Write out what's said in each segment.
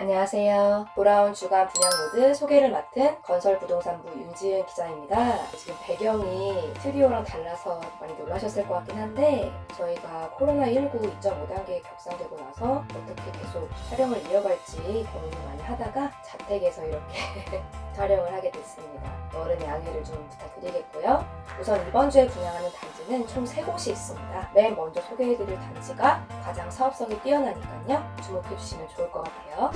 안녕하세요. 돌아온 주간 분양 모드 소개를 맡은 건설부동산부 윤지은 기자입니다. 지금 배경이 스튜디오랑 달라서 많이 놀라셨을 것 같긴 한데 저희가 코로나19 2.5단계에 격상되고 나서 어떻게 계속 촬영을 이어갈지 고민을 많이 하다가 자택에서 이렇게 촬영을 하게 됐습니다. 어른의 양해를 좀 부탁드리겠고요. 우선 이번 주에 분양하는 단지는 총 3곳이 있습니다. 맨 먼저 소개해드릴 단지가 가장 사업성이 뛰어나니까요. 주목해주시면 좋을 것 같아요.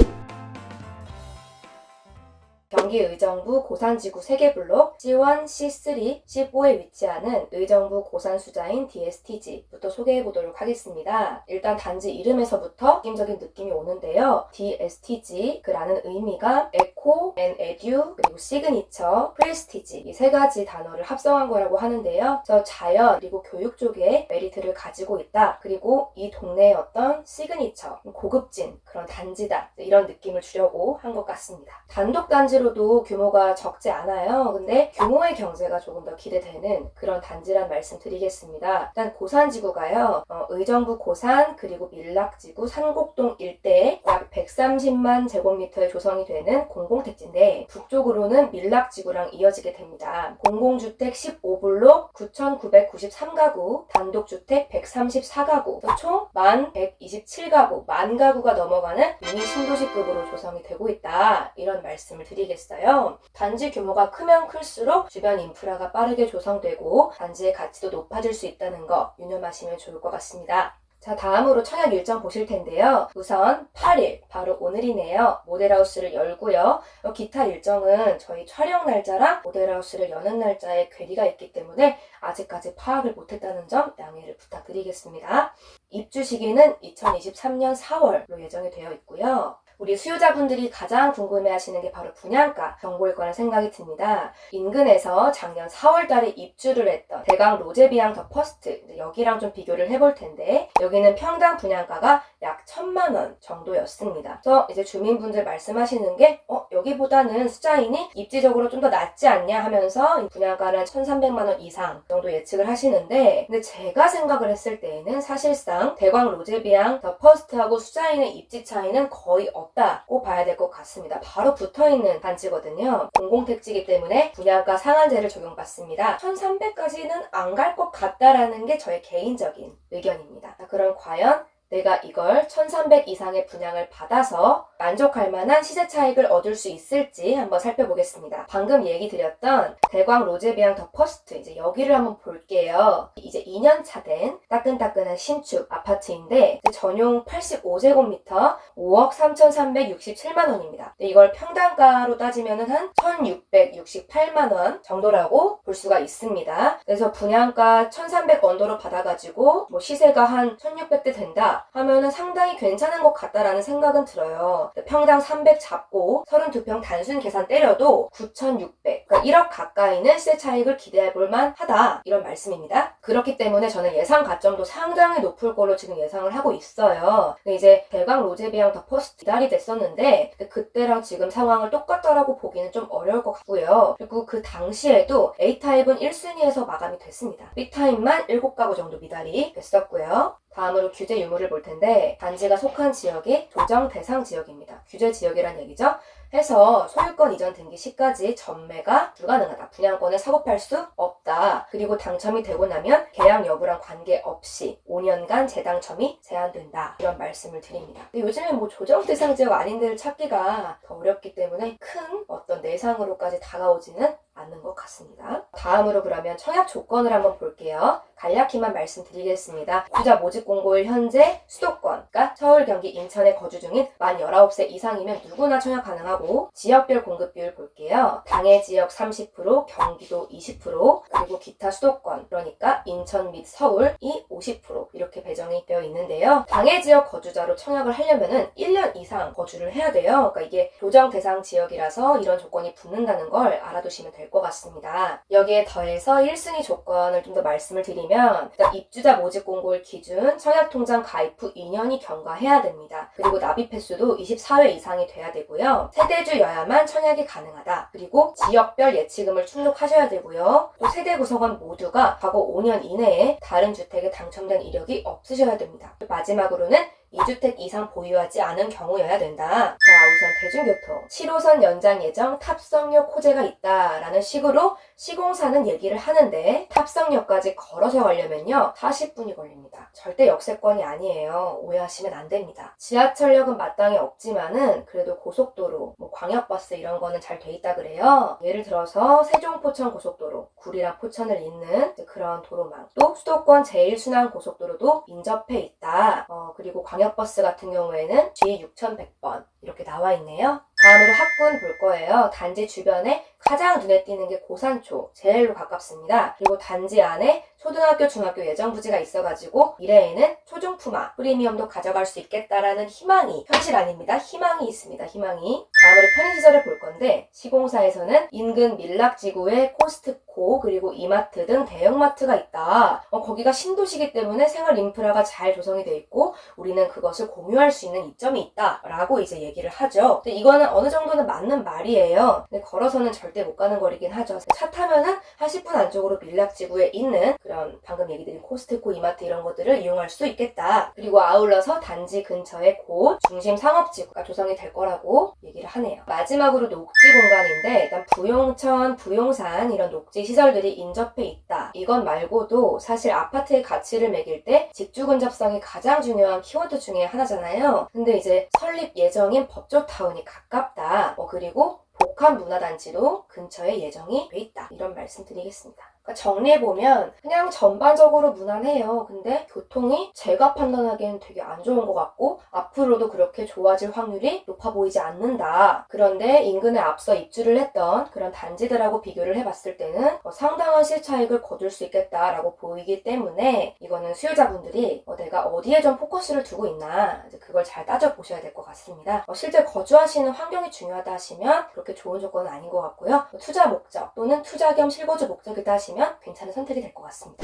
경기 의정부 고산지구 3개 블록 C1, C3, C4에 위치하는 의정부 고산수자인 DSTG부터 소개해보도록 하겠습니다. 일단 단지 이름에서부터 느낌적인 느낌이 오는데요. DSTG라는 의미가 에코, 에듀, 그리고 시그니처, 프레스티지 이 3가지 단어를 합성한 거라고 하는데요. 저 자연 그리고 교육 쪽에 메리트를 가지고 있다. 그리고 이 동네의 어떤 시그니처, 고급진 그런 단지다. 이런 느낌을 주려고 한 것 같습니다. 단독 단지로도 규모가 적지 않아요. 근데 규모의 경제가 조금 더 기대되는 그런 단지란 말씀 드리겠습니다. 일단 고산지구가요. 의정부 고산 그리고 밀락지구 산곡동 일대에 약 130만 제곱미터에 조성이 되는 공공택지인데 북쪽으로는 밀락지구랑 이어지게 됩니다. 공공주택 15블록 9,993가구, 단독주택 134가구, 총 1,127가구, 10,000가구가 넘어가는 미니 신도시급으로 조성이 되고 있다. 이런 말씀을 드리겠어요. 단지 규모가 크면 클수록 주변 인프라가 빠르게 조성되고 단지의 가치도 높아질 수 있다는 거 유념하시면 좋을 것 같습니다. 자, 다음으로 청약 일정 보실 텐데요. 우선 8일, 바로 오늘이네요. 모델하우스를 열고요. 기타 일정은 저희 촬영 날짜랑 모델하우스를 여는 날짜에 괴리가 있기 때문에 아직까지 파악을 못했다는 점 양해를 부탁드리겠습니다. 입주 시기는 2023년 4월로 예정이 되어 있고요. 우리 수요자분들이 가장 궁금해하시는 게 바로 분양가 정보일 거란 생각이 듭니다. 인근에서 작년 4월 달에 입주를 했던 대강 로제비앙 더 퍼스트 여기랑 좀 비교를 해볼 텐데 여기는 평당 분양가가 약 1,000만 원 정도였습니다. 그래서 이제 주민분들 말씀하시는 게 여기보다는 수자인이 입지적으로 좀 더 낫지 않냐 하면서 분양가는 1,300만 원 이상 정도 예측을 하시는데 근데 제가 생각을 했을 때에는 사실상 대광 로제비앙 더 퍼스트하고 수자인의 입지 차이는 거의 없다고 봐야 될 것 같습니다. 바로 붙어있는 단지거든요. 공공택지이기 때문에 분양가 상한제를 적용받습니다. 1,300까지는 안 갈 것 같다라는 게 저의 개인적인 의견입니다. 그럼 과연 내가 이걸 1,300 이상의 분양을 받아서 만족할 만한 시세 차익을 얻을 수 있을지 한번 살펴보겠습니다. 방금 얘기 드렸던 대광 로제비앙 더 퍼스트 이제 여기를 한번 볼게요. 이제 2년차 된 따끈따끈한 신축 아파트인데 전용 85제곱미터 5억 3,367만 원입니다. 이걸 평당가로 따지면 한 1,668만 원 정도라고 볼 수가 있습니다. 그래서 분양가 1,300 언더로 받아가지고 시세가 한 1,600대 된다 하면은 상당히 괜찮은 것 같다라는 생각은 들어요. 평당 300 잡고 32평 단순 계산 때려도 9,600 그러니까 1억 가까이는 시세 차익을 기대해 볼 만하다 이런 말씀입니다. 그렇기 때문에 저는 예상 가점도 상당히 높을 걸로 지금 예상을 하고 있어요. 근데 이제 대광 로제비앙 더 퍼스트 이달이 됐었는데 그때랑 지금 상황을 똑같다라고 보기는 좀 어려울 것 같고요. 그리고 그 당시에도 A타입은 1순위에서 마감이 됐습니다. B타입만 7가구 정도 미달이 됐었고요. 다음으로 규제 유무를 볼 텐데 단지가 속한 지역이 조정 대상 지역입니다. 규제 지역이란 얘기죠. 해서 소유권 이전 등기 시까지 전매가 불가능하다. 분양권을 사고 팔 수 없다. 그리고 당첨이 되고 나면 계약 여부랑 관계없이 5년간 재당첨이 제한된다. 이런 말씀을 드립니다. 근데 요즘에 조정 대상 지역 아닌 데를 찾기가 더 어렵기 때문에 큰 어떤 내상으로까지 다가오지는 않는 것 같습니다. 다음으로 그러면 청약 조건을 한번 볼게요. 간략히만 말씀드리겠습니다. 입주자 모집 공고일 현재 수도권, 그러니까 서울, 경기, 인천에 거주 중인 만 19세 이상이면 누구나 청약 가능하고 지역별 공급 비율 볼게요. 당해 지역 30%, 경기도 20%, 그리고 기타 수도권, 그러니까 인천 및 서울이 50% 이렇게 배정이 되어 있는데요. 당해 지역 거주자로 청약을 하려면은 1년 이상 거주를 해야 돼요. 그러니까 이게 조정 대상 지역이라서 이런 조건이 붙는다는 걸 알아두시면 될 것 같습니다. 여기에 더해서 1순위 조건을 좀 더 말씀을 드리면 일단 입주자 모집 공고일 기준 청약통장 가입 후 2년이 경과해야 됩니다. 그리고 납입 횟수도 24회 이상이 돼야 되고요. 세대주여야만 청약이 가능하다. 그리고 지역별 예치금을 충족하셔야 되고요. 또 세대 구성원 모두가 과거 5년 이내에 다른 주택에 당첨된 이력이 없으셔야 됩니다. 마지막으로는 2주택 이상 보유하지 않은 경우여야 된다. 자, 우선 대중교통 7호선 연장 예정 탑성역 호재가 있다라는 식으로 시공사는 얘기를 하는데 탑성역까지 걸어서 가려면요 40분이 걸립니다. 절대 역세권이 아니에요. 오해하시면 안 됩니다. 지하철역은 마땅히 없지만은 그래도 고속도로, 광역버스 이런 거는 잘 돼 있다 그래요. 예를 들어서 세종-포천 고속도로, 구리랑 포천을 잇는 그런 도로망, 또 수도권 제1순환고속도로도 인접해 있다. 그리고 광역버스 같은 경우에는 G6100번 이렇게 나와 있네요. 다음으로 학군 볼 거예요. 단지 주변에 가장 눈에 띄는 게 고산초, 제일로 가깝습니다. 그리고 단지 안에 초등학교, 중학교 예정부지가 있어가지고 미래에는 초중품화, 프리미엄도 가져갈 수 있겠다라는 희망이, 현실 아닙니다. 희망이 있습니다. 희망이. 다음으로 편의시설을 볼 건데 시공사에서는 인근 밀락지구에 코스트코 그리고 이마트 등 대형마트가 있다. 거기가 신도시이기 때문에 생활 인프라가 잘 조성이 돼 있고 우리는 그것을 공유할 수 있는 이점이 있다 라고 이제 얘기를 하죠. 근데 이거는 어느 정도는 맞는 말이에요. 근데 걸어서는 절대 못 가는 거리긴 하죠. 차 타면은 한 10분 안쪽으로 밀락지구에 있는 그런 방금 얘기 드린 코스트코, 이마트 이런 것들을 이용할 수 있겠다. 그리고 아울러서 단지 근처에 곧 중심 상업지구가 조성이 될 거라고 얘기를 하네요. 마지막으로 녹지 공간인데 일단 부용천, 부용산 이런 녹지 시설들이 인접해 있다. 이건 말고도 사실 아파트의 가치를 매길 때 직주 근접성이 가장 중요한 키워드 중에 하나잖아요. 근데 이제 설립 예정인 법조타운이 가깝다. 그리고 복합문화단지도 근처에 예정이 돼 있다. 이런 말씀 드리겠습니다. 정리해보면 그냥 전반적으로 무난해요. 근데 교통이 제가 판단하기엔 되게 안 좋은 것 같고 앞으로도 그렇게 좋아질 확률이 높아 보이지 않는다. 그런데 인근에 앞서 입주를 했던 그런 단지들하고 비교를 해봤을 때는 상당한 실차익을 거둘 수 있겠다라고 보이기 때문에 이거는 수요자분들이 내가 어디에 좀 포커스를 두고 있나 이제 그걸 잘 따져보셔야 될 것 같습니다. 실제 거주하시는 환경이 중요하다 하시면 그렇게 좋은 조건은 아닌 것 같고요. 투자 목적 또는 투자 겸 실거주 목적이다 하시면 괜찮은 선택이 될 것 같습니다.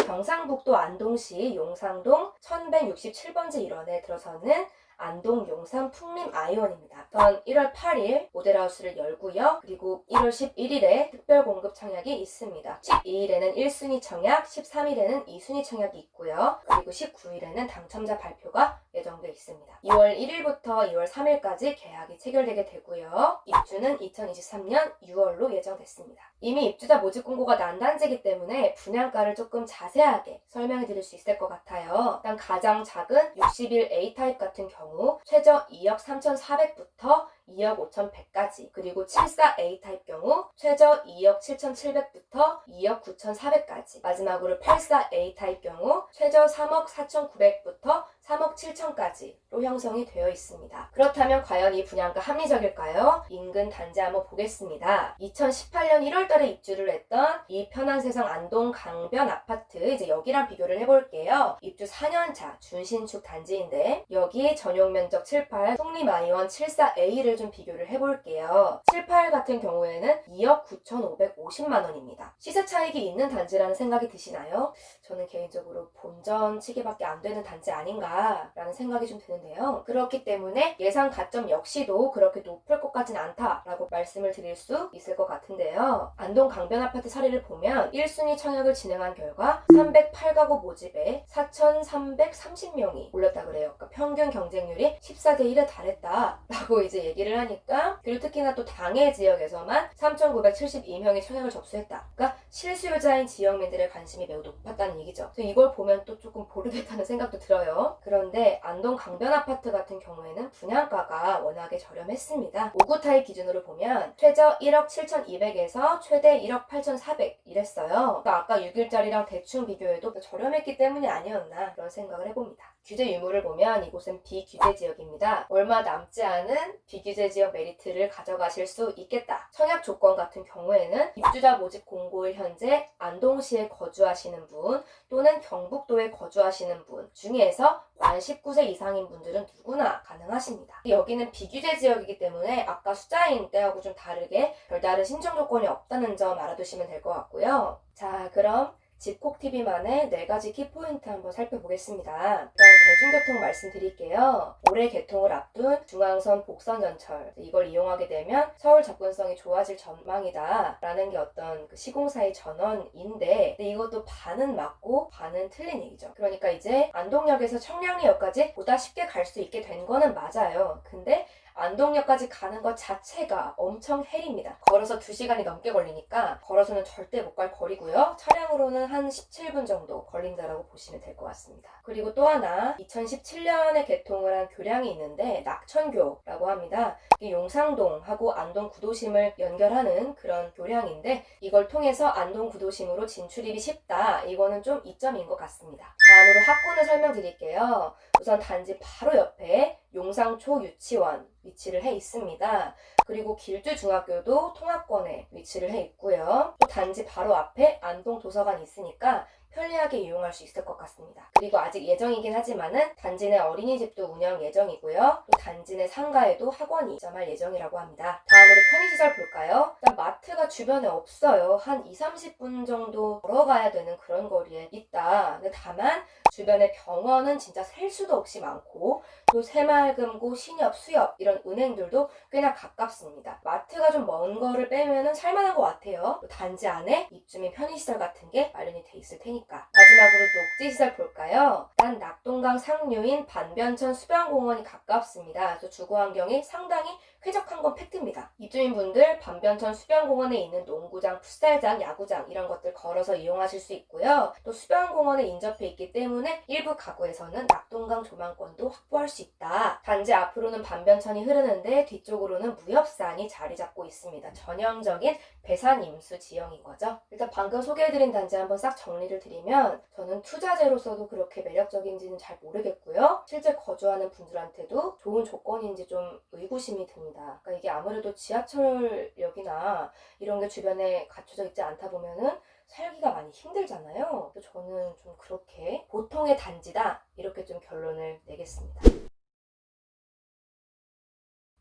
경상북도 안동시 용상동 1167번지 일원에 들어서는 안동 용산 풍림 아이원입니다. 전 1월 8일 모델하우스를 열고요. 그리고 1월 11일에 특별 공급 청약이 있습니다. 12일에는 1순위 청약, 13일에는 2순위 청약이 있고요. 그리고 19일에는 당첨자 발표가 예정되어 있습니다. 2월 1일부터 2월 3일까지 계약이 체결되게 되고요. 입주는 2023년 6월로 예정됐습니다. 이미 입주자 모집 공고가 난 단지이기 때문에 분양가를 조금 자세하게 설명해 드릴 수 있을 것 같아요. 일단 가장 작은 61 A타입 같은 경우 최저 2억 3,400부터 2억 5,100까지, 그리고 74A 타입 경우 최저 2억 7,700부터 2억 9,400까지, 마지막으로 84A 타입 경우 최저 3억 4,900부터 3억 7천까지로 형성이 되어 있습니다. 그렇다면 과연 이 분양가 합리적일까요? 인근 단지 한번 보겠습니다. 2018년 1월달에 입주를 했던 이 편안세상 안동 강변 아파트, 이제 여기랑 비교를 해볼게요. 입주 4년차 준신축 단지인데 여기 전용 면적 78, 풍림아이원 74A를 좀 비교를 해볼게요. 78 같은 경우에는 2억 9,550만 원입니다. 시세 차익이 있는 단지라는 생각이 드시나요? 저는 개인적으로 본전 치기밖에 안 되는 단지 아닌가 라는 생각이 좀 드는데요. 그렇기 때문에 예상 가점 역시도 그렇게 높을 것 같진 않다라고 말씀을 드릴 수 있을 것 같은데요. 안동 강변 아파트 사례를 보면 1순위 청약을 진행한 결과 308가구 모집에 4,330명이 올렸다 그래요. 그러니까 평균 경쟁률이 14대 1에 달했다라고 이제 얘기를 하니까, 그리고 특히나 또 당해 지역에서만 3,972명이 청약을 접수했다. 그러니까 실수요자인 지역민들의 관심이 매우 높았다는 얘기죠. 그래서 이걸 보면 또 조금 보르겠다는 생각도 들어요. 그런데 안동 강변 아파트 같은 경우에는 분양가가 워낙에 저렴했습니다. 5구 타입 기준으로 보면 최저 1억 7,200에서 최대 1억 8,400 이랬어요. 그러니까 아까 6일짜리랑 대충 비교해도 저렴했기 때문이 아니었나 그런 생각을 해봅니다. 규제 유무를 보면 이곳은 비규제 지역입니다. 얼마 남지 않은 비규제 지역 메리트를 가져가실 수 있겠다. 청약 조건 같은 경우에는 입주자 모집 공고일 현재 안동시에 거주하시는 분 또는 경북도에 거주하시는 분 중에서 만 19세 이상인 분들은 누구나 가능하십니다. 여기는 비규제 지역이기 때문에 아까 숫자인 때하고 좀 다르게 별다른 신청 조건이 없다는 점 알아두시면 될 것 같고요. 자, 그럼 집콕TV만의 4가지 키포인트 한번 살펴보겠습니다. 일단 대중교통 말씀드릴게요. 올해 개통을 앞둔 중앙선 복선전철, 이걸 이용하게 되면 서울 접근성이 좋아질 전망이다 라는 게 어떤 그 시공사의 전언인데, 근데 이것도 반은 맞고 반은 틀린 얘기죠. 그러니까 이제 안동역에서 청량리역까지 보다 쉽게 갈 수 있게 된 거는 맞아요. 근데 안동역까지 가는 것 자체가 엄청 헬입니다. 걸어서 2시간이 넘게 걸리니까 걸어서는 절대 못 갈 거리고요. 차량으로는 한 17분 정도 걸린다라고 보시면 될 것 같습니다. 그리고 또 하나 2017년에 개통을 한 교량이 있는데 낙천교라고 합니다. 이게 용상동하고 안동 구도심을 연결하는 그런 교량인데 이걸 통해서 안동 구도심으로 진출입이 쉽다. 이거는 좀 이점인 것 같습니다. 다음으로 학군을 설명드릴게요. 우선 단지 바로 옆에 용상초 유치원 위치를 해 있습니다. 그리고 길주중학교도 통합권에 위치를 해 있고요. 또 단지 바로 앞에 안동 도서관이 있으니까 편리하게 이용할 수 있을 것 같습니다. 그리고 아직 예정이긴 하지만은 단지 내 어린이집도 운영 예정이고요. 또 단지 내 상가에도 학원이 입점할 예정이라고 합니다. 다음으로 편의시설 볼까요? 일단 마트가 주변에 없어요. 한 20-30분 정도 걸어가야 되는 그런 거리에 있다. 근데 다만 주변에 병원은 진짜 셀 수도 없이 많고 또 새마을금고, 신협, 수협 이런 은행들도 꽤나 가깝습니다. 마트가 좀 먼 거를 빼면은 살만한 것 같아요. 또 단지 안에 입주민 편의시설 같은 게 마련이 돼 있을 테니까. 마지막으로 녹지시설 볼까요? 일단 낙동강 상류인 반변천 수변공원이 가깝습니다. 그래서 주거환경이 상당히 쾌적한 건 팩트입니다. 입주민분들 반변천 수변공원에 있는 농구장, 풋살장, 야구장 이런 것들 걸어서 이용하실 수 있고요. 또 수변공원에 인접해 있기 때문에 일부 가구에서는 낙동강 조망권도 확보할 수 있다. 단지 앞으로는 반변천이 흐르는데 뒤쪽으로는 무협산이 자리 잡고 있습니다. 전형적인 배산 임수 지형인 거죠. 일단 방금 소개해드린 단지 한번 싹 정리를 드리면 저는 투자재로서도 그렇게 매력적인지는 잘 모르겠고요. 실제 거주하는 분들한테도 좋은 조건인지 좀 의구심이 듭니다. 그러니까 이게 아무래도 지하철역이나 이런 게 주변에 갖춰져 있지 않다 보면은 살기가 많이 힘들잖아요. 저는 좀 그렇게 보통의 단지다 이렇게 좀 결론을 내겠습니다.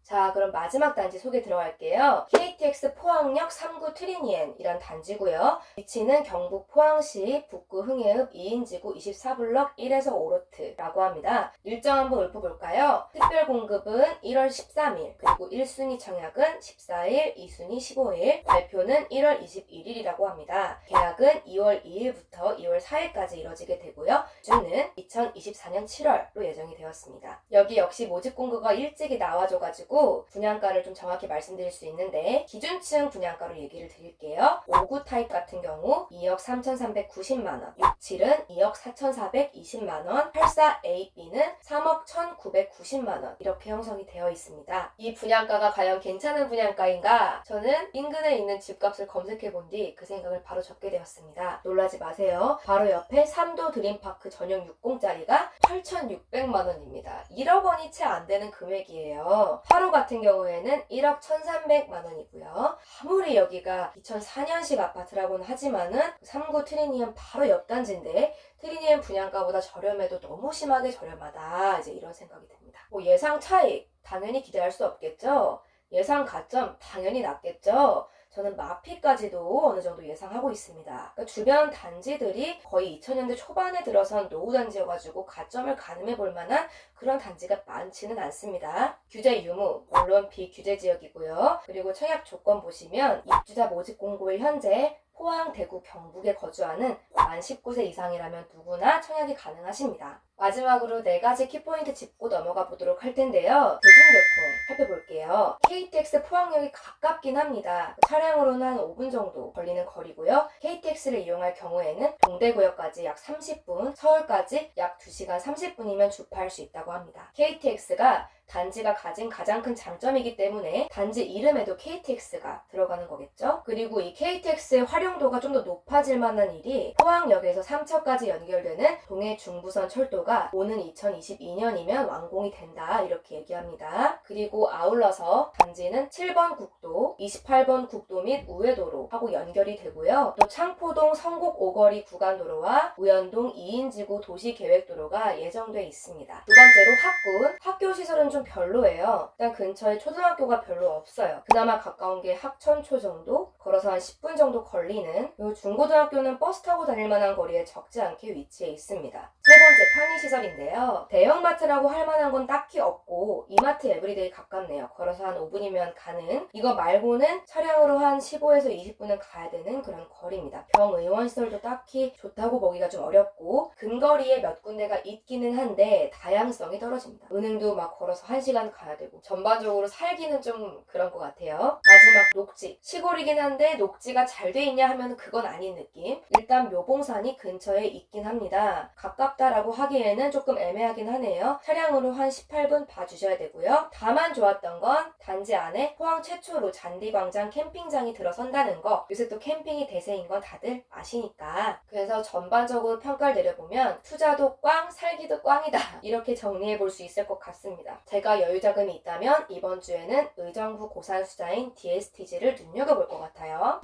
자, 그럼 마지막 단지 소개 들어갈게요. KTX 포항역 3구 트리니엔이란 단지고요. 위치는 경북 포항시 북구 흥해읍 2인지구 24블럭 1에서 5로트라고 합니다. 일정 한번 읊어볼까요? 특별 공급은 1월 13일, 그리고 1순위 청약은 14일, 2순위 15일, 발표는 1월 21일이라고 합니다. 계약은 2월 2일부터 2월 4일까지 이뤄지게 되고요. 주는 2024년 7월로 예정이 되었습니다. 여기 역시 모집 공고가 일찍이 나와줘가지고 분양가를 좀 정확히 말씀드릴 수 있는데 기준층 분양가로 얘기를 드릴게요. 5구 타입 같은 경우 2억 3,390만원, 67은 2억 4,420만원, 84AB는 3억 1,990만원 이렇게 형성이 되어 있습니다. 이 분양가가 과연 괜찮은 분양가인가? 저는 인근에 있는 집값을 검색해 본 뒤 그 생각을 바로 접게 되었습니다. 놀라지 마세요. 바로 옆에 삼도 드림파크 전용 60짜리가 8,600만원입니다. 1억 원이 채 안 되는 금액이에요. 하루 같은 경우에는 1억 1,300만 원이고요. 아무리 여기가 2004년식 아파트라고는 하지만은 3구 트리니엠 바로 옆 단지인데 트리니엠 분양가보다 저렴해도 너무 심하게 저렴하다. 이제 이런 생각이 듭니다. 예상 차익 당연히 기대할 수 없겠죠. 예상 가점 당연히 낮겠죠. 저는 마피까지도 어느 정도 예상하고 있습니다. 그러니까 주변 단지들이 거의 2000년대 초반에 들어선 노후 단지여가지고 가점을 가늠해 볼 만한 그런 단지가 많지는 않습니다. 규제 유무, 물론 비규제 지역이고요. 그리고 청약 조건 보시면 입주자 모집 공고일 현재 포항, 대구, 경북에 거주하는 만 19세 이상이라면 누구나 청약이 가능하십니다. 마지막으로 4가지 키포인트 짚고 넘어가 보도록 할 텐데요. 대중교통 살펴볼게요. KTX 포항역이 가깝긴 합니다. 차량으로는 한 5분 정도 걸리는 거리고요. KTX를 이용할 경우에는 동대구역까지 약 30분, 서울까지 약 2시간 30분이면 주파할 수 있다고 합니다. KTX가 단지가 가진 가장 큰 장점이기 때문에 단지 이름에도 KTX가 들어가는 거겠죠. 그리고 이 KTX의 활용도가 좀 더 높아질 만한 일이 포항역에서 삼척까지 연결되는 동해 중부선 철도가 오는 2022년이면 완공이 된다 이렇게 얘기합니다. 그리고 아울러서 단지는 7번 국도, 28번 국도 및 우회도로하고 연결이 되고요. 또 창포동 성곡 오거리 구간도로와 우연동 2인지구 도시계획도로가 예정돼 있습니다. 두 번째로 학군, 학교 시설은 좀 별로예요. 일단 근처에 초등학교가 별로 없어요. 그나마 가까운 게 학천초 정도? 걸어서 한 10분 정도 걸리는 요 중고등학교는 버스 타고 다닐 만한 거리에 적지 않게 위치해 있습니다. 세 번째, 편의시설인데요. 대형마트라고 할 만한 건 딱히 없고 이마트 에브리데이 가깝네요. 걸어서 한 5분이면 가는, 이거 말고는 차량으로 한 15에서 20분은 가야 되는 그런 거리입니다. 병의원시설도 딱히 좋다고 보기가 좀 어렵고 근거리에 몇 군데가 있기는 한데 다양성이 떨어집니다. 은행도 막 걸어서 1시간 가야 되고 전반적으로 살기는 좀 그런 것 같아요. 마지막, 녹지. 시골이긴 한데 녹지가 잘 돼 있냐 하면 그건 아닌 느낌. 일단 묘봉산이 근처에 있긴 합니다. 가깝다라고 하기에는 조금 애매하긴 하네요. 차량으로 한 18분 봐주셔야 되고요. 다만 좋았던 건 단지 안에 포항 최초로 잔디광장 캠핑장이 들어선다는 거. 요새 또 캠핑이 대세인 건 다들 아시니까. 그래서 전반적으로 평가를 내려보면 투자도 꽝, 살기도 꽝이다, 이렇게 정리해 볼 수 있을 것 같습니다. 제가 여유 자금이 있다면 이번 주에는 의정부 고산 수자인 DSTG를 눈여겨볼 것 같아요.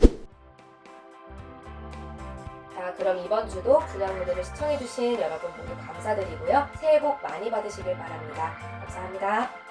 자, 그럼 이번 주도 분양 모델을 시청해주신 여러분 모두 감사드리고요. 새해 복 많이 받으시길 바랍니다. 감사합니다.